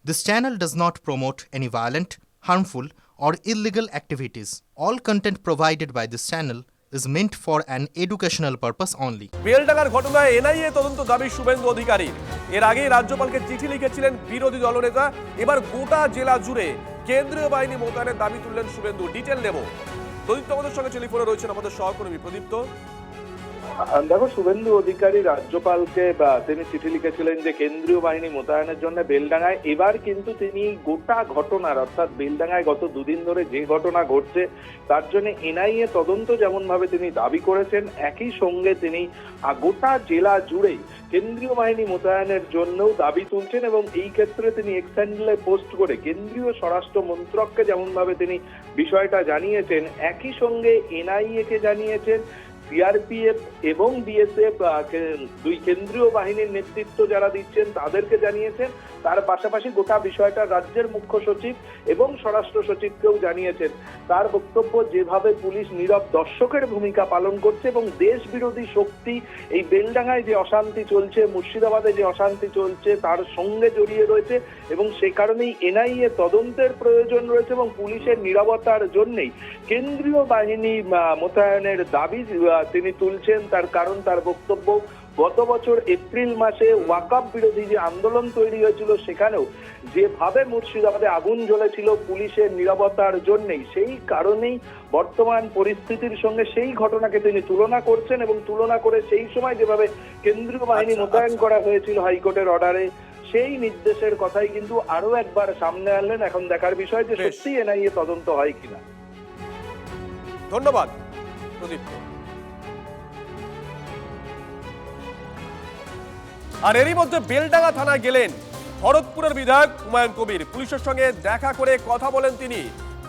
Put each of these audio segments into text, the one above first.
This channel does not promote any violent, harmful, or illegal activities. All content provided by this channel is meant for an educational purpose only. বেলডাঙ্গার ঘটনায় NIA তদন্ত দাবি শুভেন্দু অধিকারীর। এর আগেই রাজ্যপালকে চিঠি লিখেছিলেন বিরোধী দলনেতা। এবার গোটা জেলা জুড়ে কেন্দ্রীয় বাহিনী মোতায়েনের দাবি তুললেন শুভেন্দু। ডিটেল নেব। প্রদীপ্ত আমাদের সঙ্গে টেলিফোনে রয়েছেন আমাদের সহকর্মী প্রদীপ্ত। দেখো, শুভেন্দু অধিকারী রাজ্যপালকে তিনি চিঠি লিখেছিলেন যে কেন্দ্রীয় বাহিনী মোতায়েনের জন্য বেলডাঙ্গায়। এবার কিন্তু তিনি গোটা ঘটনার, অর্থাৎ বেলডাঙ্গায় গত দুদিন ধরে যে ঘটনা ঘটছে তার জন্য এনআইএ তদন্ত যেমন ভাবে তিনি দাবি করেছেন, একই সঙ্গে তিনি গোটা জেলা জুড়েই কেন্দ্রীয় বাহিনী মোতায়েনের জন্যও দাবি তুলছেন। এবং এই ক্ষেত্রে তিনি এক্স হ্যান্ডেলে পোস্ট করে কেন্দ্রীয় স্বরাষ্ট্র মন্ত্রককে যেমন ভাবে তিনি বিষয়টা জানিয়েছেন, একই সঙ্গে এনআইএ কে জানিয়েছেন, সিআরপিএফ এবং বিএসএফ দুই কেন্দ্রীয় বাহিনীর নেতৃত্ব যারা দিচ্ছেন তাদেরকে জানিয়েছেন। তার পাশাপাশি গোটা বিষয়টা রাজ্যের মুখ্য সচিব এবং স্বরাষ্ট্র সচিবকেও জানিয়েছেন। তার বক্তব্য, যেভাবে পুলিশ নীরব দর্শকের ভূমিকা পালন করছে এবং দেশ বিরোধী শক্তি এই বেলডাঙ্গায় যে অশান্তি চলছে, মুর্শিদাবাদে যে অশান্তি চলছে তার সঙ্গে জড়িয়ে রয়েছে এবং সে কারণেই এনআইএ তদন্তের প্রয়োজন রয়েছে এবং পুলিশের নীরবতার জন্যই কেন্দ্রীয় বাহিনী মোতায়েনের দাবি তিনি তুলছেন। তার কারণ, তার বক্তব্য, গত বছর এপ্রিল মাসে ওয়াকফ বিরোধী যে আন্দোলন তৈরি হয়েছিল সেখানেও যেভাবে মুর্শিদাবাদে আগুন জ্বলেছিল পুলিশের নীরবতার জন্যই, সেই কারণেই বর্তমান পরিস্থিতির সঙ্গে সেই ঘটনাকে তিনি তুলনা করছেন এবং তুলনা করে সেই সময় যেভাবে কেন্দ্রীয় বাহিনী মোতায়েন করা হয়েছিল হাইকোর্টের অর্ডারে, সেই নির্দেশের কথাই কিন্তু আরো একবার সামনে আনলেন। এখন দেখার বিষয় যে সত্যি এনআইএ তদন্ত হয় কিনা। ধন্যবাদ প্রদীপ। আর এরই মধ্যে বেলডাঙ্গা থানায় গেলেন ভরতপুরের বিধায়ক হুমায়ুন কবির। পুলিশের সঙ্গে দেখা করে কথা বলেন তিনি।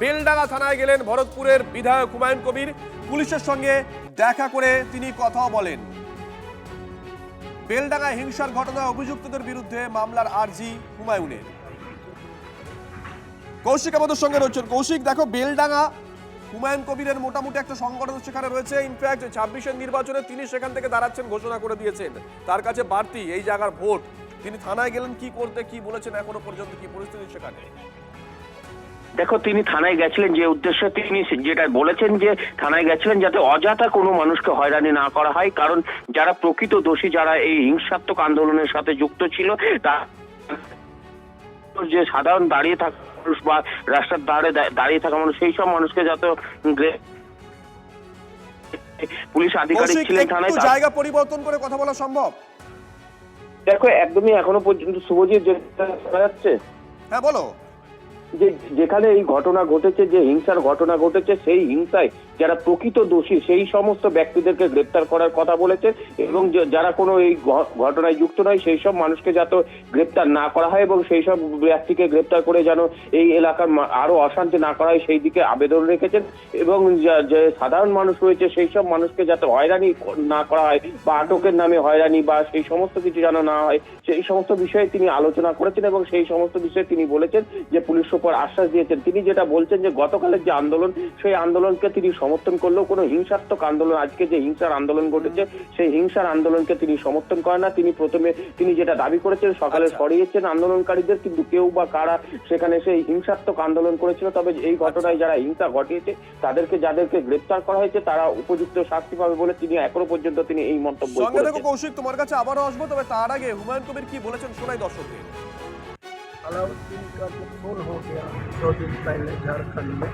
বেলডাঙ্গা থানায় গেলেন ভরতপুরের বিধায়ক হুমায়ুন কবির, পুলিশের সঙ্গে দেখা করে তিনি কথাও বলেন। বেলডাঙ্গায় হিংসার ঘটনায় অভিযুক্তদের বিরুদ্ধে মামলার আর্জি হুমায়ুনের। কৌশিক আমাদের সঙ্গে রয়েছেন। কৌশিক, দেখো, বেলডাঙ্গা হুমায়ুন কবিরের মোটামুটি একটা সংগঠন সেখানে রয়েছে। ইনফ্যাক্ট 26-এর নির্বাচনে তিনি সেখান থেকে দাঁড়াচ্ছেন, ঘোষণা করে দিয়েছেন। তার কাছে বাড়তি এই জায়গার ভোট। তিনি থানায় গেলেন কি করতে, কি বলেছেন এখনো পর্যন্ত, কি পরিস্থিতি সেখানে? দেখো, তিনি থানায় গেছিলেন যে উদ্দেশ্যে, তিনি যেটা বলেছেন যে থানায় গেছিলেন যাতে অযথা কোনো মানুষকে হয়রানি না করা হয়। কারণ যারা প্রকৃত দোষী, যারা এই হিংসাত্মক আন্দোলনের সাথে যুক্ত ছিল, তা যে সাধারণ দাঁড়িয়ে থাকা মানুষ বা রাস্তার ধারে দাঁড়িয়ে থাকা মানুষ, সেই সব মানুষকে যাতে পুলিশ আধিকারিক ছিলেন থানায়। জায়গা পরিবর্তন করে কথা বলা সম্ভব? দেখো, একদমই এখনো পর্যন্ত শুভজিৎ যেটা শোনা যাচ্ছে, হ্যাঁ বলো। যেখানে এই ঘটনা ঘটেছে, যে হিংসার ঘটনা ঘটেছে, সেই হিংসায় যারা প্রকৃত দোষী সেই সমস্ত ব্যক্তিদেরকে গ্রেপ্তার করার কথা বলেছেন এবং যারা কোনো এই ঘটনায় যুক্ত নয় সেই সব মানুষকে যাতে গ্রেপ্তার না করা হয় এবং সেই সব ব্যক্তিকে গ্রেপ্তার করে যেন এই এলাকার আরো অশান্তি না করা হয় সেই দিকে আবেদন রেখেছেন। এবং যে সাধারণ মানুষ রয়েছে সেই সব মানুষকে যাতে হয়রানি না করা হয় বা আটকের নামে হয়রানি বা সেই সমস্ত কিছু যেন না হয়, সেই সমস্ত বিষয়ে তিনি আলোচনা করেছেন এবং সেই সমস্ত বিষয়ে তিনি বলেছেন যে পুলিশ উপর আশ্বাস দিয়েছেন। তিনি যেটা বলছেন যে গতকালের যে আন্দোলন, সেই আন্দোলনকে তিনি সমর্থন করলেও কোনো হিংসাত্মক আন্দোলন, আজকে যে হিংসার আন্দোলন ঘটেছে সেই হিংসার আন্দোলনকে তিনি সমর্থন করেন না। তিনি যেটা দাবি করেছেন, সকালে সরিয়েছেন আন্দোলনকারীদের, কিন্তু কেউ বা কারা সেখানে সেই হিংসাত্মক আন্দোলন করেছিল। তবে এই ঘটনায় যারা হিংসা ঘটিয়েছে যাদেরকে গ্রেপ্তার করা হয়েছে তারা উপযুক্ত শাস্তি পাবে বলে তিনি এখনো পর্যন্ত তিনি এই মন্তব্য করেছেন। কৌশিক, তোমার কাছে আবারও আসবো, তবে তার আগে হুমায়ুন কবির কি বলেছেন শোনাই দর্শকদের। अलाउद्दीन का जो खून हो गया 2 दिन पहले झारखंड में,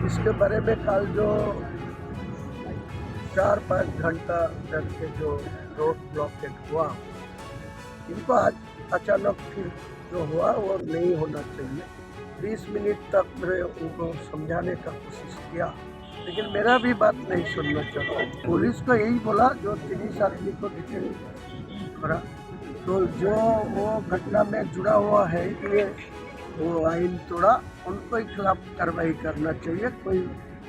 इसके बारे में कल जो 4-5 घंटा तक के जो रोड ब्लॉकेट हुआ, इनको आज अचानक फिर जो हुआ वो नहीं होना चाहिए। 20 मिनट तक मैंने उनको समझाने का कोशिश किया, लेकिन मेरा भी बात नहीं सुनना चाहता। पुलिस को यही बोला जो 30 आदमी को डिटेन करा, तो जो वो घटना में जुड़ा हुआ है ये वो आइन तोड़ा, उनको ही खिलाफ कार्रवाई करना चाहिए। कोई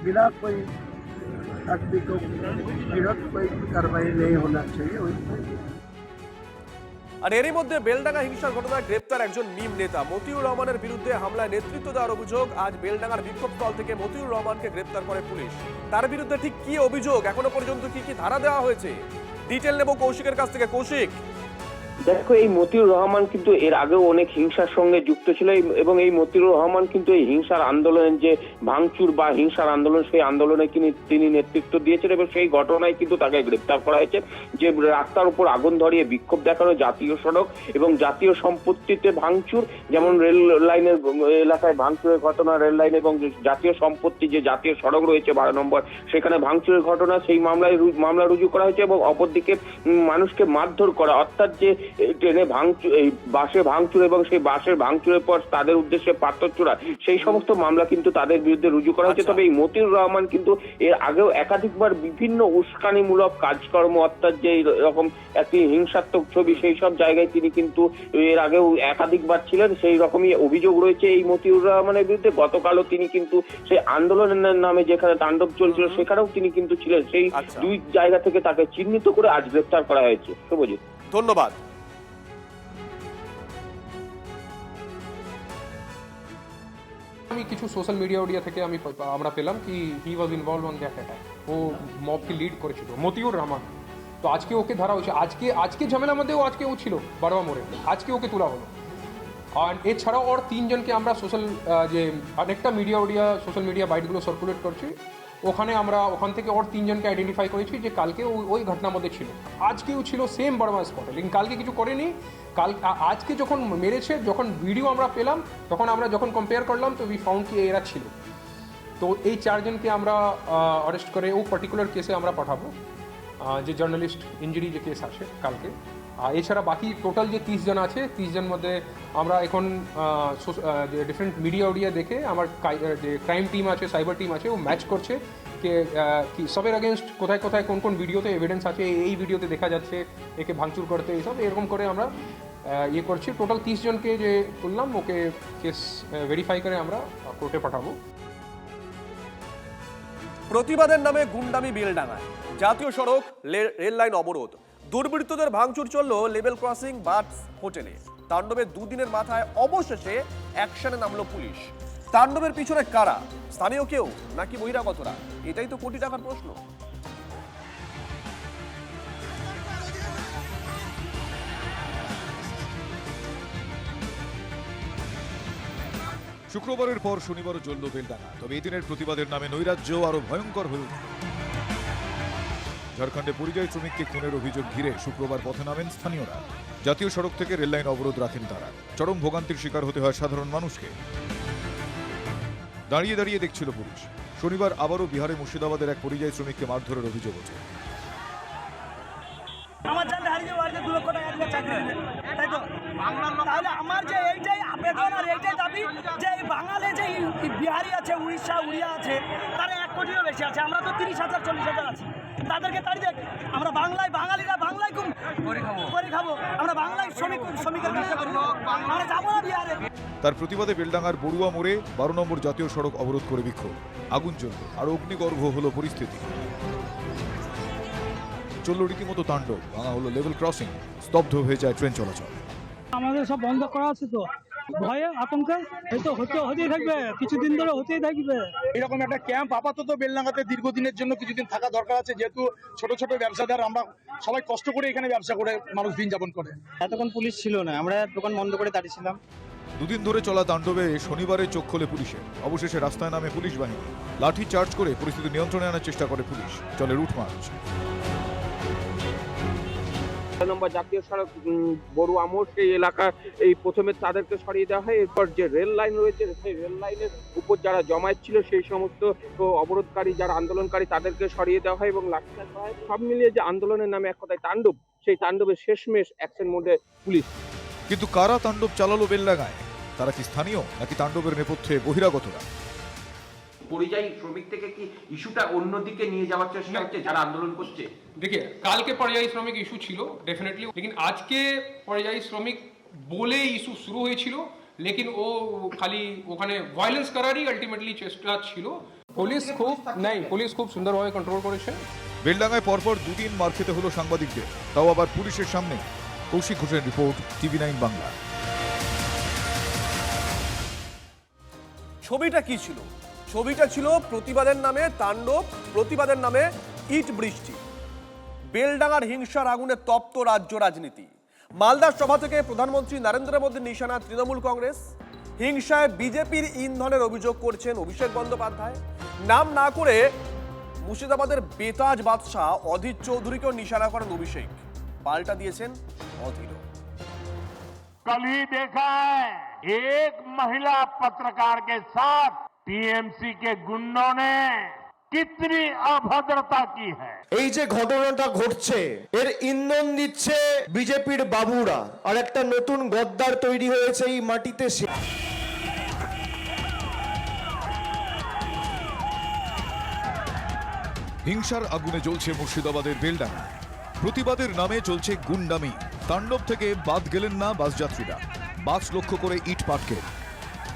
बिना कोई आदमी को विरोध कोई कार्रवाई नहीं होना चाहिए। আর এরই মধ্যে বেলডাঙ্গা হিংসার ঘটনায় গ্রেপ্তার একজন মিম নেতা মতিউর রহমানের বিরুদ্ধে হামলায় নেতৃত্ব দেওয়ার অভিযোগ। আজ বেলডাঙ্গার বিক্ষোভস্থল থেকে মতিউর রহমানকে গ্রেপ্তার করে পুলিশ। তার বিরুদ্ধে ঠিক কি অভিযোগ, এখনো পর্যন্ত কি কি ধারা দেওয়া হয়েছে, ডিটেল নেব কৌশিকের কাছ থেকে। কৌশিক, দেখো, এই মতিউর রহমান কিন্তু এর আগেও অনেক হিংসার সঙ্গে যুক্ত ছিল এবং এই মতিউর রহমান কিন্তু এই হিংসার আন্দোলনের যে ভাঙচুর বা হিংসার আন্দোলন, সেই আন্দোলনে তিনি নেতৃত্ব দিয়েছেন এবং সেই ঘটনায় কিন্তু তাকে গ্রেপ্তার করা হয়েছে। যে রাস্তার উপর আগুন ধরিয়ে বিক্ষোভ দেখানো, জাতীয় সড়ক এবং জাতীয় সম্পত্তিতে ভাঙচুর, যেমন রেল লাইনের এলাকায় ভাঙচুরের ঘটনা, রেল লাইন এবং জাতীয় সম্পত্তি যে জাতীয় সড়ক রয়েছে 12 নম্বর, সেখানে ভাঙচুরের ঘটনা, সেই মামলা রুজু করা হয়েছে এবং অপরদিকে মানুষকে মারধর করা, অর্থাৎ যে ট্রেনে ভাঙচুর, এই বাসে ভাঙচুর এবং সেই বাসের ভাঙচুরের পর তাদের উদ্দেশ্যে পাথর ছোড়া, সেই সমস্ত মামলা কিন্তু তাদের বিরুদ্ধে রুজু করা হয়েছে। তবে এই মতিউর রহমান কিন্তু এর আগেও একাধিকবার বিভিন্ন উস্কানিমূলক কাজকর্ম, অর্থাৎ যে এরকম একটি হিংসাত্মক ছবি, সেই সব জায়গায় তিনি কিন্তু এর আগেও একাধিকবার ছিলেন। সেই রকমই অভিযোগ রয়েছে এই মতিউর রহমানের বিরুদ্ধে। গতকালও তিনি কিন্তু সেই আন্দোলনের নামে যেখানে তাণ্ডব চলছিল সেখানেও তিনি কিন্তু ছিলেন। সেই দুই জায়গা থেকে তাকে চিহ্নিত করে আজ গ্রেফতার করা হয়েছে। শুভজিৎ, ধন্যবাদ। আমি কিছু সোশ্যাল মিডিয়া থেকে আমরা পেলাম কি he was involve on that attack, ও মবকে লিড করেছিল মতিউর রহমান। তো আজকে ওকে ধরা হয়েছে। আজকে ঝামেলার মধ্যে ও ছিল বারোয়া মোড়ে, আজকে ওকে তোলা হলো। আর এছাড়াও ওর 3 জনকে আমরা যে অনেকটা সোশ্যাল মিডিয়া বাইটগুলো সার্কুলেট করছি, ওখান থেকে ওর 3 জনকে আইডেন্টিফাই করেছি যে কালকে ওই ঘটনার মধ্যে ছিল। আজকেও ছিল সেম বর্মা স্পটে, লেকিন কালকে কিছু করেনি। আজকে যখন মেরেছে, যখন ভিডিও আমরা পেলাম, তখন আমরা যখন কম্পেয়ার করলাম তো উই ফাউন্ড কি এরা ছিল। তো এই 4 জনকে আমরা অ্যারেস্ট করে ও পার্টিকুলার কেসে আমরা পাঠাবো, যে জার্নালিস্ট ইঞ্জুরি যে কেস আছে কালকে। এছাড়া বাকি টোটাল যে 30 জন আছে, 30 জন মধ্যে আমরা এখন যে ডিফারেন্ট মিডিয়া দেখে আমার যে ক্রাইম টিম আছে, সাইবার টিম আছে, ও ম্যাচ করছে কি সবের আগেনস্ট কোথায় কোথায় কোন ভিডিওতে এভিডেন্স আছে, এই ভিডিওতে দেখা যাচ্ছে একে ভাঙচুর করতে, এইসব এরকম করে আমরা করছি। টোটাল 30 জনকে যে তুললাম, ওকে কেস ভেরিফাই করে আমরা কোর্টে পাঠাবো। প্রতিবাদের নামে গুন্ডামি বেলডাঙায়, জাতীয় সড়ক রেল লাইন অবরোধ, দুর্বৃত্তদের ভাঙচুর চলল লেভেল ক্রসিং বাস হোটেলে। তাণ্ডবের 2 দিনের মাথায় অবশেষে অ্যাকশনে নামলো পুলিশ। তাণ্ডবের পিছনে কারা? স্থানীয় কেউ নাকি বহিরাগতরা? এটাই তো কোটি টাকার প্রশ্ন। শুক্রবারের পর শনিবারও জ্বলল বেলডাঙা। তবে এই দিনের প্রতিবাদের নামে নৈরাজ্য আরো ভয়ঙ্কর হয়ে উঠল। ঝাড়খণ্ডে পরিযায়ী শ্রমিককে খুনের অভিযোগ ঘিরে শুক্রবার পথে নামেন স্থানীয়রা। জাতীয় সড়ক থেকে রেললাইন অবরোধ রাখেন তারা। চরম ভোগান্তির শিকার হতে হয় সাধারণ মানুষকে। দাঁড়িয়ে দাঁড়িয়ে দেখছিল পুলিশ। শনিবার আবারও বিহারে মুর্শিদাবাদের এক পরিযায়ী শ্রমিককে মারধরের অভিযোগ ওঠে। আমার জানতে হারিয়ে যাওয়ার 2 লক্ষ টাকা দিয়ে চাকরি দিবে, তাই তো? তাহলে আমার যে এইটাই আবেদন আর এইটাই দাবি যে এই বাঙালি যে বিহারি আছে, উড়িয়া আছে, তারা 1 কোটিরও বেশি আছে। আমরা তো 30,000 40,000 আছি। তাদেরকে তাড়ি দেখ। আমরা বাঙালিরা বাংলায় করে খাবো। আমরা বাংলায় শ্রমিকের ব্যবসা করবো। আমরা যাবো না বিহারে। তার প্রতিবাদে বেলডাঙ্গার বড়ুয়া মোড়ে 12 নম্বর জাতীয় সড়ক অবরোধ করে বিক্ষোভ। আগুন জ্বলল আর অগ্নিগর্ভ হলো পরিস্থিতি। চলল রীতিমতো তাণ্ডব, ভাঙা হলো লেভেল ক্রসিং, স্তব্ধ হয়ে যায় ট্রেন চলাচল। আমাদের সব বন্ধ করা আছে তো, ভয়ে আতঙ্কে হয়তো হতেই থাকবে, কিছুদিন ধরে হতেই থাকবে। এরকম একটা ক্যাম্প আপাতত বেলডাঙ্গাতে দীর্ঘদিনের জন্য কিছুদিন থাকা দরকার আছে, যেহেতু ছোট ছোট ব্যবসাদার আমরা সবাই কষ্ট করে এখানে ব্যবসা করে মানুষ দিন যাপন করে। এতক্ষণ পুলিশ ছিল না, আমরা দোকান বন্ধ করে দাঁড়িয়েছিলাম। 2 দিন ধরে চলা তাণ্ডবে শনিবারে চোখ খোলে পুলিশের। অবশেষে রাস্তায় নামে পুলিশ বাহিনী। লাঠি চার্জ করে পরিস্থিতি নিয়ন্ত্রণে আনার চেষ্টা করে পুলিশ। চলে রুট মার্চ। নম্বর জাতীয় সড়ক বড়ুয়া মোড়, সেই এলাকা এই প্রথমে তাদেরকে সরিয়ে দেওয়া হয়। এরপর যে রেল লাইন রয়েছে, সেই রেল লাইনের উপর যারা জমায়েত ছিল, সেই সমস্ত অবরোধকারী যারা আন্দোলনকারী, তাদেরকে সরিয়ে দেওয়া হয় এবং লাঠিচার্জ করা হয়। সব মিলিয়ে যে আন্দোলনের নামে এক কথায় তাণ্ডব, সেই তাণ্ডবের শেষমেশ অ্যাকশন মোডে পুলিশ। কিন্তু কারা তাণ্ডব চালালো বেলডাঙ্গায়? তারা কি স্থানীয় নাকি তাণ্ডবের নেপথ্যে বহিরাগতরা? পরিযায়ী শ্রমিক থেকে কি ইস্যুটা অন্যদিকে নিয়ে যাওয়ার চেষ্টা হচ্ছে যারা আন্দোলন করছে? देखिए, কালকে পরিযায়ী শ্রমিক ইস্যু ছিল ডেফিনেটলি, লেকিন আজকে পরিযায়ী শ্রমিক বলে ইস্যু শুরু হয়েছিল, লেকিন ও খালি ওখানে ভায়োলেন্স করারই আলটিমেটলি চেষ্টা ছিল। পুলিশ খুব সুন্দরভাবে কন্ট্রোল করেছে। বেলডাঙ্গায় পরপর 2 দিন মার খেতে হলো সাংবাদিকদের, তাও আবার পুলিশের সামনে। কৌশিক ঘোষের রিপোর্ট, TV9 বাংলা। ছবিটা কি ছিল? ছবিটা ছিল প্রতিবাদের নামে তাণ্ডব, প্রতিবাদের নামে ইট বৃষ্টি। বেলডাঙার হিংসার আগুনে তপ্ত রাজ্য রাজনীতি। মালদার সভা থেকে প্রধানমন্ত্রী নরেন্দ্র মোদীর নিশানা তৃণমূল কংগ্রেস। হিংসায় বিজেপির ইন্ধনের অভিযোগ করছেন অভিষেক বন্দ্যোপাধ্যায়। নাম না করে মুর্শিদাবাদের বেতাজ বাদশাহ অধীর চৌধুরীকেও নিশানা করেন অভিষেক। পাল্টা দিয়েছেন অধীর। कल ही देखा है एक महिला पत्रकार के साथ टीएमसी के गुंडों ने कितनी अभद्रता की है। এই যে ঘটনাটা ঘটছে এর ইন্ধন দিচ্ছে বিজেপির বাবুরা, আর একটা নতুন গদ্দার তৈরি হয়েছে এই মাটিতে। হিংসার আগুনে জ্বলছে মুর্শিদাবাদের বেলডাঙ্গা। প্রতিবাদের নামে চলছে গুন্ডামি। তাণ্ডব থেকে বাদ গেলেন না বাসযাত্রীরা, বাস লক্ষ্য করে ইট পাটকেল।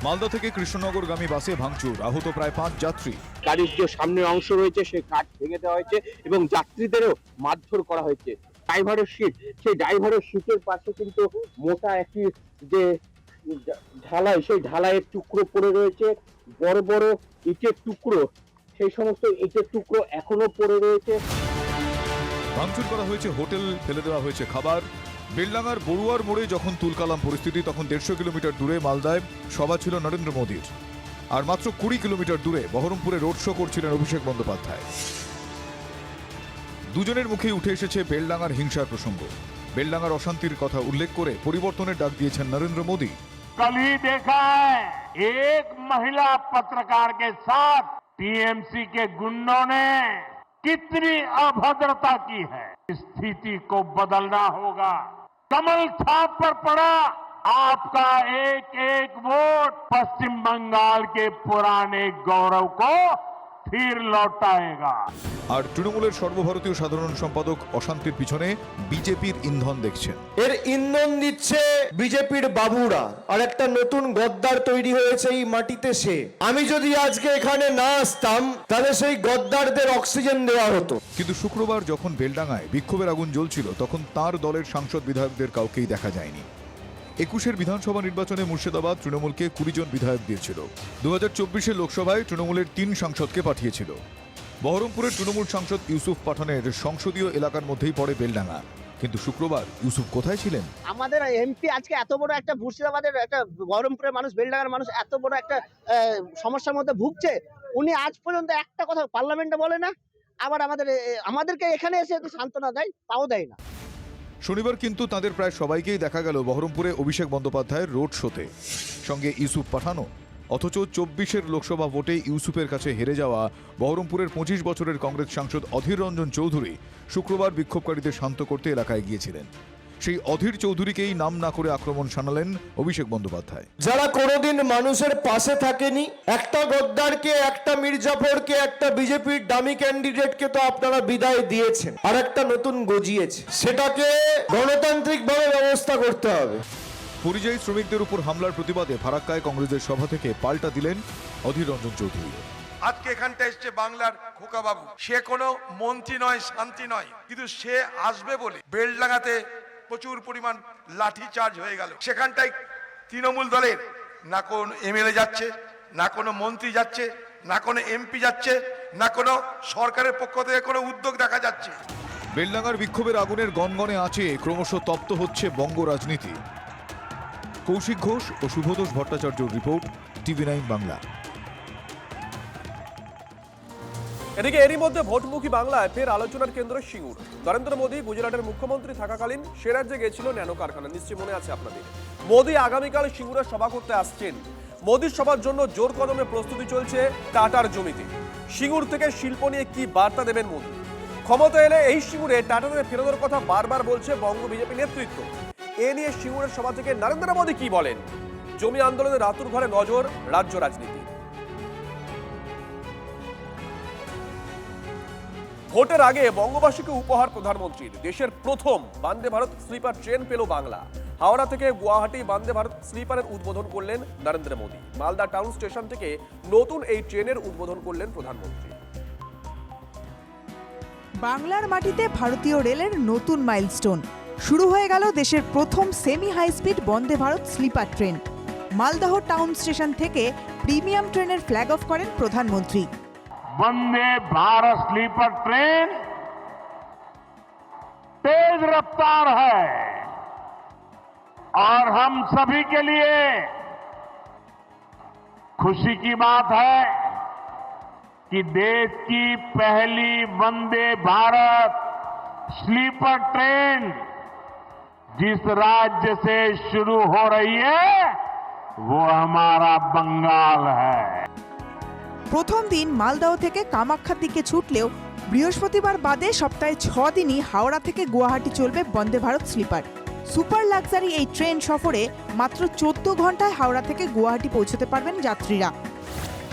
মালদা থেকে কৃষ্ণনগরগামী বাসে ভাঙচুর, আহত প্রায় 5 যাত্রী। গাড়ির যে সামনের অংশ রয়েছে সেই কাঠ ভেঙে দেওয়া হয়েছে এবং যাত্রীদেরও মারধর করা হয়েছে। ড্রাইভারের সিট, সেই ড্রাইভারের সিটের পাশে কিন্তু মোটা একটি যে ঢালাই, সেই ঢালাইয়ের টুকরো পড়ে রয়েছে, বড় বড় ইটের টুকরো, সেই সমস্ত ইটের টুকরো এখনো পড়ে রয়েছে। ভাঙচুর করা হয়েছে হোটেল, ফেলে দেওয়া হয়েছে খাবার। বেলডাঙ্গার বড়ুয়ার মোড়ে যখন তুলকালাম পরিস্থিতি, তখন 150 কিলোমিটার দূরে মালদায় সভা ছিল নরেন্দ্র মোদীর। আর মাত্র 20 কিলোমিটার দূরে বহরমপুরে রোড শো করছিলেন অভিষেক বন্দ্যোপাধ্যায়। দুজনের মুখেই উঠে এসেছে বেলডাঙ্গার হিংসার প্রসঙ্গ। বেলডাঙ্গার অশান্তির কথা উল্লেখ করে পরিবর্তনের ডাক দিয়েছেন নরেন্দ্র মোদী। कल ही देखा है एक महिला पत्रकार के साथ टीएमसी के गुंडों ने कितनी अभद्रता की है। स्थिति को बदलना होगा। कमल छाप पर पड़ा आपका एक एक वोट पश्चिम बंगाल के पुराने गौरव को फिर लौटाएगा। আর তৃণমূলের সর্বভারতীয় সাধারণ সম্পাদক অশান্তির পিছনে বিজেপির ইন্ধন দেখছেন। এর ইন্ধন দিচ্ছে বিজেপির বাবুরা, আর একটা নতুন গদ্দার তৈরি হয়েছে এই মাটিতে। আমি যদি আজকে এখানে না আসতাম তাহলে সেই গদ্দারদের অক্সিজেন দেওয়া হতো। কিন্তু শুক্রবার যখন বেলডাঙ্গায় বিক্ষোভের আগুন জ্বলছিল, তখন তার দলের সাংসদ বিধায়কদের কাউকেই দেখা যায়নি। 21-এর বিধানসভা নির্বাচনে মুর্শিদাবাদ তৃণমূলকে 20 জন বিধায়ক দিয়েছিল। 2024-এর লোকসভায় তৃণমূলের 3 সাংসদকে পাঠিয়েছিল। বহরমপুরের তৃণমূল সাংসদ ইউসুফ পাঠানের সংসদীয় এলাকার মধ্যেই পড়ে বেলডাঙ্গা। কিন্তু শুক্রবার ইউসুফ কোথায় ছিলেন? আমাদের এমপি আজকে এত বড় একটা মুর্শিদাবাদের একটা বহরমপুরের মানুষ, বেলডাঙ্গার মানুষ এত বড় একটা সমস্যার মধ্যে ভুগছে, উনি আজ পর্যন্ত একটা কথা পার্লামেন্টে বলে না। আবার আমাদেরকে এখানে এসে সান্ত্বনা দেয়, তাও দেয় না। শনিবার কিন্তু তাদের প্রায় সবাইকেই দেখা গেল বহরমপুরে অভিষেক বন্দ্যোপাধ্যায়ের রোড শোতে, সঙ্গে ইউসুফ পাঠানও। অথচ 24-এর লোকসভা ভোটে ইউসুফের কাছে হেরে যাওয়া বহরমপুরের 25 বছরের কংগ্রেস সাংসদ অধীর রঞ্জন চৌধুরী শুক্রবার বিক্ষোভকারীদের শান্ত করতে এলাকায় গিয়েছিলেন। সেই অধীর চৌধুরীকেই নাম না করে আক্রমণ শানালেন অভিষেক বন্দ্যোপাধ্যায়। যারা কোনোদিন মানুষের পাশে থাকেনি, একটা গদ্দারকে, একটা মির্জাফরকে, একটা বিজেপির দামি ক্যান্ডিডেটকে তো আপনারা বিদায় দিয়েছেন, আর একটা নতুন গজিয়েছে। সেটাকে গণতান্ত্রিকভাবে ব্যবস্থা করতে হবে। পরিযায়ী শ্রমিকদের উপর হামলার প্রতিবাদে ফারাক্কায় কংগ্রেসের সভা থেকে পাল্টা দিলেন অধীর রঞ্জন চৌধুরী। আজকে এখানটা এসছে বাংলার খোকা বাবু, সে কোনো মন্ত্রী নয়, শান্তি নয়, কিন্তু সে আসবে বলে বেলডাঙ্গাতে প্রচুর পরিমাণ লাঠি চার্জ হয়ে গেল। সেখানটায় তৃণমূল দলের না কোনো এমএলএ যাচ্ছে, না কোনো মন্ত্রী যাচ্ছে, না কোনো এমপি যাচ্ছে, না কোনো সরকারের পক্ষ থেকে কোনো উদ্যোগ দেখা যাচ্ছে। বেলডাঙ্গার বিক্ষোভের আগুনের গনগনে আঁচে ক্রমশ তপ্ত হচ্ছে বঙ্গ রাজনীতি। কৌশিক ঘোষ ও শুভতোষ ভট্টাচার্যর রিপোর্ট, TV9 বাংলা। এদিকে এরই মধ্যে ভোটমুখী বাংলায় ফের আলোচনার কেন্দ্র সিঙ্গুর। নরেন্দ্র মোদী গুজরাটের মুখ্যমন্ত্রী থাকাকালীন সে রাজ্যে গেছিল ন্যানো কারখানা, নিশ্চয়ই মনে আছে আপনাদের। মোদী আগামীকাল সিঙ্গুরে সভা করতে আসছেন। মোদীর সভার জন্য জোর কদমে প্রস্তুতি চলছে টাটার জমিতে। সিঙ্গুর থেকে শিল্প নিয়ে কি বার্তা দেবেন মোদী? ক্ষমতা এলে এই সিঙ্গুরে টাটাদের ফেরতের কথা বারবার বলছে বঙ্গ বিজেপি নেতৃত্ব। এ নিয়ে সিঙ্গুরের সভা থেকে নরেন্দ্র মোদী কি বলেন? জমি আন্দোলনের রাতুর ঘরে নজর রাজ্য রাজনীতি। ভোটের আগে বঙ্গবাসীকে উপহার প্রধানমন্ত্রীর। দেশের প্রথম বন্দে ভারত স্লিপার ট্রেন পেল বাংলা। হাওড়া থেকে গুয়াহাটি বন্দে ভারত স্লিপারের উদ্বোধন করলেন নরেন্দ্র মোদী। মালদা টাউন স্টেশন থেকে নতুন এই ট্রেনের উদ্বোধন করলেন প্রধানমন্ত্রী। বাংলার মাটিতে ভারতীয় রেলের নতুন মাইলস্টোন। শুরু হয়ে গেল দেশের প্রথম semi high speed Vande Bharat sleeper train. Maldah town station থেকে প্রিমিয়াম ট্রেনের ফ্ল্যাগ অফ করেন প্রধানমন্ত্রী। वंदे भारत स्लीपर ट्रेन तेज रफ्तार है, और हम सभी के लिए खुशी की बात है कि देश की पहली वंदे भारत स्लीपर ट्रेन जिस राज्य से शुरू हो रही है वो हमारा बंगाल है। প্রথম দিন মালদহ থেকে কামাখ্যার দিকে ছুটলেও বৃহস্পতিবার বাদে সপ্তাহে 6 দিনই হাওড়া থেকে গুয়াহাটি চলবে বন্দে ভারত স্লিপার। সুপার লাক্সারি এই ট্রেন সফরে মাত্র 14 ঘন্টায় হাওড়া থেকে গুয়াহাটি পৌঁছতে পারবেন যাত্রীরা।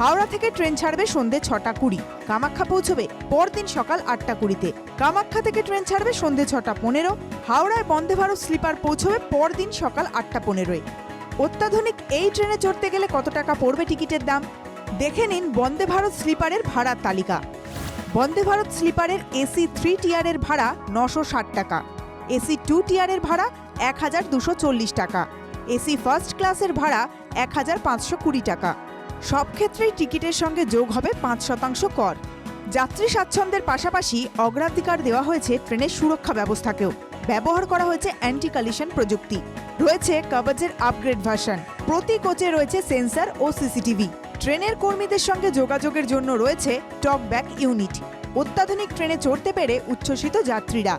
হাওড়া থেকে ট্রেন ছাড়বে সন্ধ্যে 6টা 20, কামাখ্যা পৌঁছবে পরদিন সকাল 8টা 20-তে। কামাখ্যা থেকে ট্রেন ছাড়বে সন্ধ্যে 6টা 15, হাওড়ায় বন্দে ভারত স্লিপার পৌঁছবে পরদিন সকাল 8টা 15-এ। অত্যাধুনিক এই ট্রেনে চড়তে গেলে কত টাকা পড়বে টিকিটের দাম দেখে নিন বন্দে ভারত স্লিপারের ভাড়ার তালিকা। বন্দে ভারত স্লিপারের এসি 3 টিয়ারের ভাড়া 960 টাকা, এসি 2 টিয়ারের ভাড়া 1240 টাকা, এসি ফার্স্ট ক্লাসের ভাড়া 1520 টাকা। সব ক্ষেত্রেই টিকিটের সঙ্গে যোগ হবে 5% কর। যাত্রী স্বাচ্ছন্দ্যের পাশাপাশি অগ্রাধিকার দেওয়া হয়েছে ট্রেনের সুরক্ষা ব্যবস্থাকেও। ব্যবহার করা হয়েছে অ্যান্টি কলিশন প্রযুক্তি, রয়েছে কবচের আপগ্রেড ভার্সন, প্রতি কোচে রয়েছে সেন্সর ও সিসিটিভি। ট্রেনের কর্মীদের সঙ্গে যোগাযোগের জন্য রয়েছে টক ব্যাক ইউনিট। অত্যাধুনিক ট্রেনে চড়তে পেরে উচ্ছ্বসিত যাত্রীরা।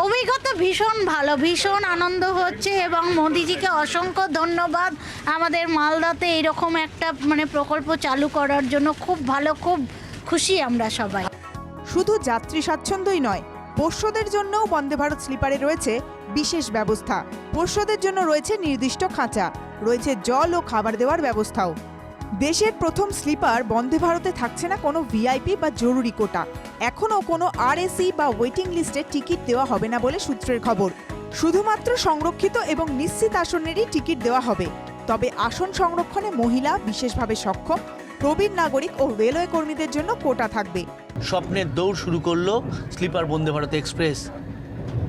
অভিজ্ঞতা ভীষণ ভালো, ভীষণ আনন্দ হচ্ছে এবং মোদিজিকে অসংখ্য ধন্যবাদ আমাদের মালদাতে এরকম একটা প্রকল্প চালু করার জন্য। খুব ভালো, খুব খুশি আমরা সবাই। শুধু যাত্রী স্বাচ্ছন্দ্যই নয়, পোষ্যদের জন্যও বন্দে ভারত স্লিপারে রয়েছে বিশেষ ব্যবস্থা। পোষ্যদের জন্য রয়েছে নির্দিষ্ট খাঁচা, রয়েছে জল ও খাবার দেওয়ার ব্যবস্থাও। দেশের প্রথম স্লিপার বন্দে ভারতে থাকছে না কোনো ভিআইপি বা জরুরি কোটা। এখনও কোনো আরএসি বা ওয়েটিং লিস্টে টিকিট দেওয়া হবে না বলে সূত্রের খবর। শুধুমাত্র সংরক্ষিত এবং নিশ্চিত আসনেরই টিকিট দেওয়া হবে। তবে আসন সংরক্ষণে মহিলা, বিশেষভাবে সক্ষম, প্রবীণ নাগরিক ও রেলওয়ে কর্মীদের জন্য কোটা থাকবে। স্বপ্নের দৌড় শুরু করলো স্লিপার বন্দে ভারত এক্সপ্রেস।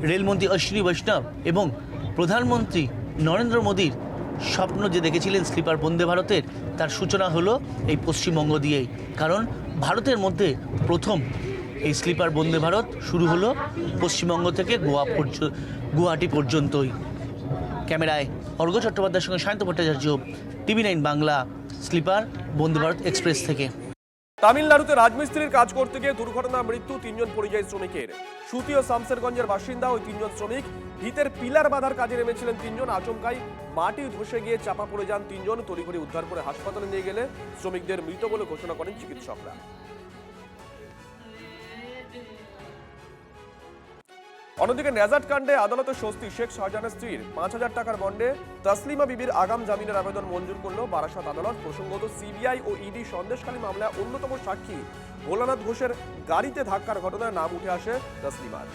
রেলমন্ত্রী অশ্বিনী বৈষ্ণব এবং প্রধানমন্ত্রী নরেন্দ্র মোদীর স্বপ্ন যে দেখেছিলেন স্লিপার বন্দে ভারতের, তার সূচনা হলো এই পশ্চিমবঙ্গ দিয়েই। কারণ ভারতের মধ্যে প্রথম এই স্লিপার বন্দে ভারত শুরু হলো পশ্চিমবঙ্গ থেকে গুয়াহাটি পর্যন্তই। ক্যামেরায় অর্ঘ চট্টোপাধ্যায়ের সঙ্গে Sayanta Bhattacharya, TV9 Bangla, sleeper Vande Bharat express থেকে। তামিলনাড়ুতে রাজমিস্ত্রির কাজ করতে গিয়ে দুর্ঘটনা, মৃত্যু 3 জন পরিযায়ী শ্রমিকের। সুতি ও শামসেরগঞ্জের বাসিন্দা ওই 3 জন শ্রমিক ভিতের পিলার বাঁধার কাজে নেমেছিলেন 3 জন। আচমকাই মাটি ধসে গিয়ে চাপা পড়ে যান 3 জন। তড়িঘড়ি উদ্ধার করে হাসপাতালে নিয়ে গেলে শ্রমিকদের মৃত বলে ঘোষণা করেন চিকিৎসকরা। অন্যদিকে নেজাট কাণ্ডে আদালতে স্বস্তি। শেখ শাহজাহানের স্ত্রীর 5000 টাকার বন্ডে তসলিমা বিবির আগাম জামিনের আবেদন মঞ্জুর করল বারাসাত আদালত। প্রসঙ্গত, সিবিআই ও ইডি সন্দেশখালী মামলায় অন্যতম সাক্ষী ভোলানাথ ঘোষের গাড়িতে ধাক্কার ঘটনায় নাম উঠে আসে তসলিমার।